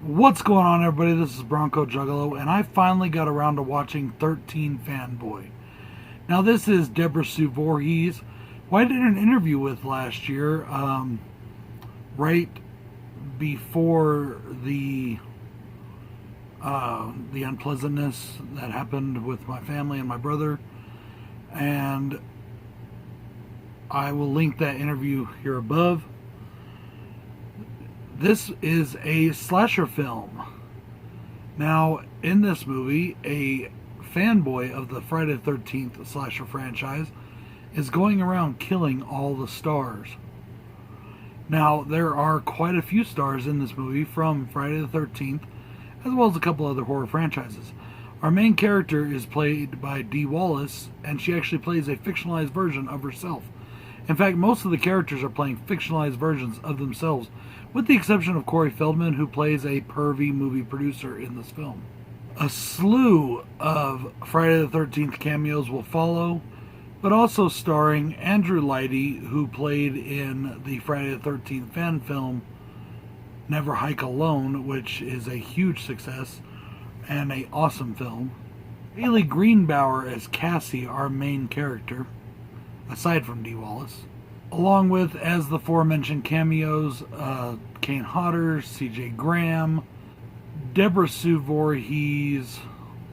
What's going on, everybody? This is BroncoJuggalo, and I finally got around to watching 13 Fanboy. Now, this is Deborah Sue Voorhees, who I did an interview with last year, right before the unpleasantness that happened with my family and my brother, and I will link that interview here above. This is a slasher film. Now, in this movie, a fanboy of the Friday the 13th slasher franchise is going around killing all the stars. Now, there are quite a few stars in this movie from Friday the 13th, as well as a couple other horror franchises. Our main character is played by Dee Wallace, and she actually plays a fictionalized version of herself. In fact, most of the characters are playing fictionalized versions of themselves, with the exception of Corey Feldman, who plays a pervy movie producer in this film. A slew of Friday the 13th cameos will follow, but also starring Andrew Leidy, who played in the Friday the 13th fan film Never Hike Alone, which is a huge success and an awesome film. Haley Greenbauer as Cassie, our main character, aside from Dee Wallace, along with, as the aforementioned cameos, Kane Hodder, C.J. Graham, Deborah Sue Voorhees,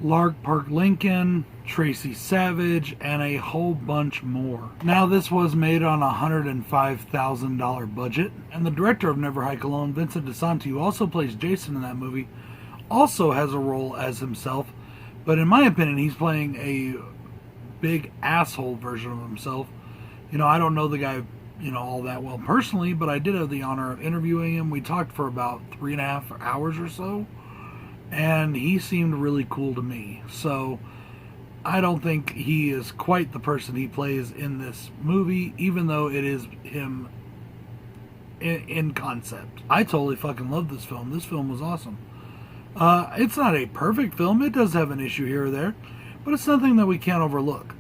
Lark Park Lincoln, Tracy Savage, and a whole bunch more. Now, this was made on a $105,000 budget, and the director of Never Hike Alone, Vincent DiSanti, who also plays Jason in that movie, also has a role as himself, but in my opinion, he's playing a big asshole version of himself. You know, I don't know the guy, all that well personally, but I did have the honor of interviewing him. We talked for about 3.5 hours or so, and he seemed really cool to me. So I don't think he is quite the person he plays in this movie, even though it is him in concept. I totally fucking love this film. This film was awesome. It's not a perfect film. It does have an issue here or there, but it's nothing that we can't overlook.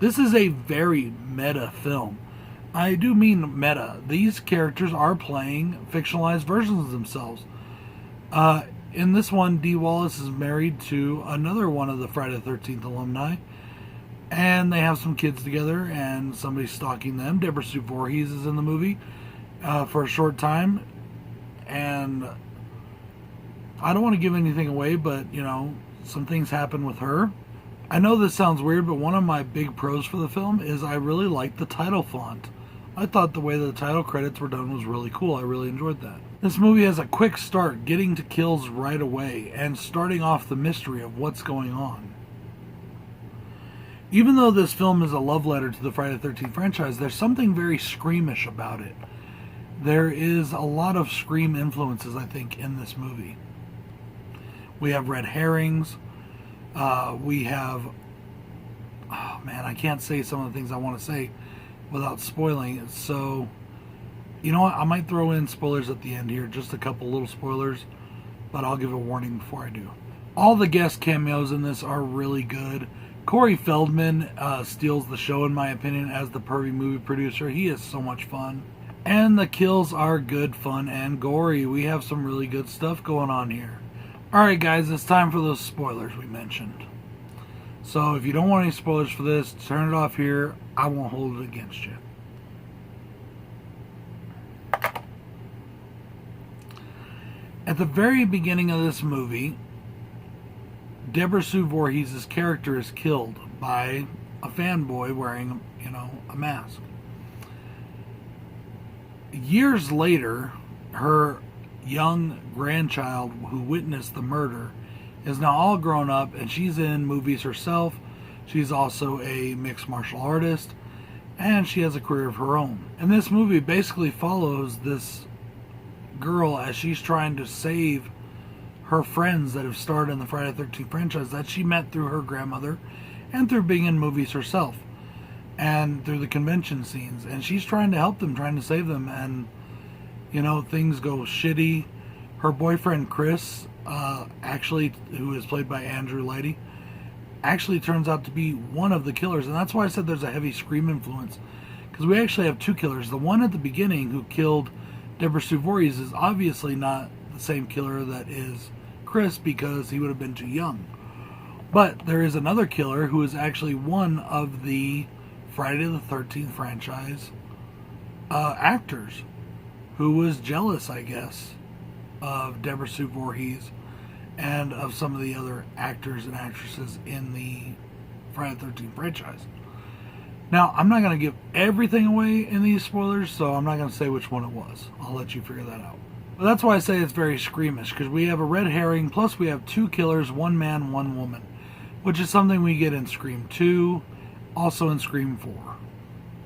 This is a very meta film. I do mean meta. These characters are playing fictionalized versions of themselves. In this one, Dee Wallace is married to another one of the Friday the 13th alumni, and they have some kids together, and somebody's stalking them. Deborah Sue Voorhees is in the movie for a short time, and I don't want to give anything away, but, some things happen with her. I know this sounds weird, but one of my big pros for the film is I really liked the title font. I thought the way that the title credits were done was really cool. I really enjoyed that. This movie has a quick start, getting to kills right away, and starting off the mystery of what's going on. Even though this film is a love letter to the Friday the 13th franchise, there's something very Screamish about it. There is a lot of Scream influences, I think, in this movie. We have red herrings. We have, oh man, I can't say some of the things I want to say without spoiling it. So, you know what? I might throw in spoilers at the end here, just a couple little spoilers, but I'll give a warning before I do. All the guest cameos in this are really good. Corey Feldman steals the show, in my opinion, as the pervy movie producer. He is so much fun. And the kills are good, fun, and gory. We have some really good stuff going on here. Alright guys, it's time for those spoilers we mentioned. So if you don't want any spoilers for this, turn it off here. I won't hold it against you. At the very beginning of this movie, Deborah Sue Voorhees' character is killed by a fanboy wearing, a mask. Years later, her young grandchild who witnessed the murder is now all grown up, and she's in movies herself. She's also a mixed martial artist, and she has a career of her own. And this movie basically follows this girl as she's trying to save her friends that have starred in the Friday the 13th franchise that she met through her grandmother and through being in movies herself and through the convention scenes. And she's trying to help them, trying to save them, and things go shitty. Her boyfriend, Chris, actually, who is played by Andrew Leidy, actually turns out to be one of the killers. And that's why I said there's a heavy Scream influence. Because we actually have two killers. The one at the beginning who killed Deborah Sue Voorhees is obviously not the same killer that is Chris because he would have been too young. But there is another killer who is actually one of the Friday the 13th franchise actors who was jealous, I guess, of Deborah Sue Voorhees and of some of the other actors and actresses in the Friday the 13th franchise. Now, I'm not going to give everything away in these spoilers, so I'm not going to say which one it was. I'll let you figure that out. But that's why I say it's very Screamish, because we have a red herring, plus we have 2 killers, 1 man, 1 woman, which is something we get in Scream 2, also in Scream 4.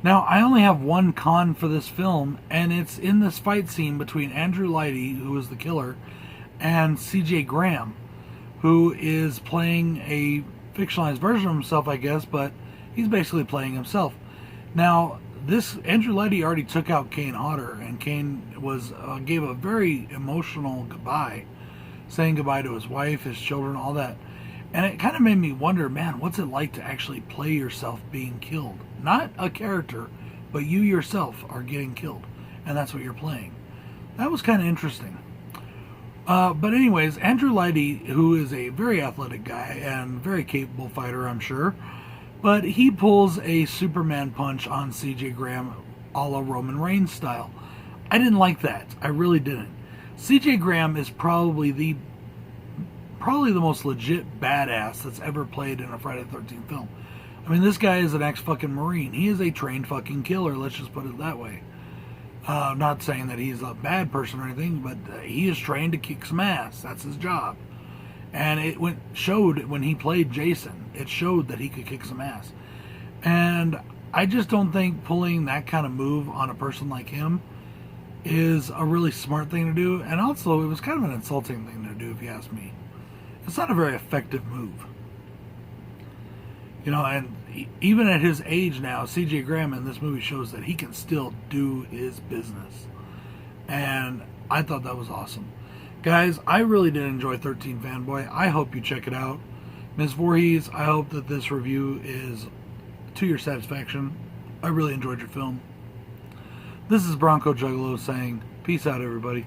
Now, I only have one con for this film, and it's in this fight scene between Andrew Leidy, who is the killer, and CJ Graham, who is playing a fictionalized version of himself, I guess, but he's basically playing himself. Now, this Andrew Leidy already took out Kane Hodder, and Kane was gave a very emotional goodbye, saying goodbye to his wife, his children, all that. And it kind of made me wonder, man, what's it like to actually play yourself being killed? Not a character, but you yourself are getting killed, and that's what you're playing. That was kind of interesting. But anyways, Andrew Leidy, who is a very athletic guy and very capable fighter, I'm sure, but he pulls a Superman punch on CJ Graham a la Roman Reigns style. I didn't like that. I really didn't. CJ Graham is probably the most legit badass that's ever played in a Friday the 13th film. I mean, this guy is an ex-fucking Marine. He is a trained fucking killer, let's just put it that way. Not saying that he's a bad person or anything, but he is trained to kick some ass. That's his job. And it showed when he played Jason. It showed that he could kick some ass. And I just don't think pulling that kind of move on a person like him is a really smart thing to do. And also, it was kind of an insulting thing to do, if you ask me. It's not a very effective move. You know, and even at his age now, CJ Graham in this movie shows that he can still do his business. And I thought that was awesome. Guys, I really did enjoy 13 Fanboy. I hope you check it out. Ms. Voorhees, I hope that this review is to your satisfaction. I really enjoyed your film. This is BroncoJuggalo saying, peace out, everybody.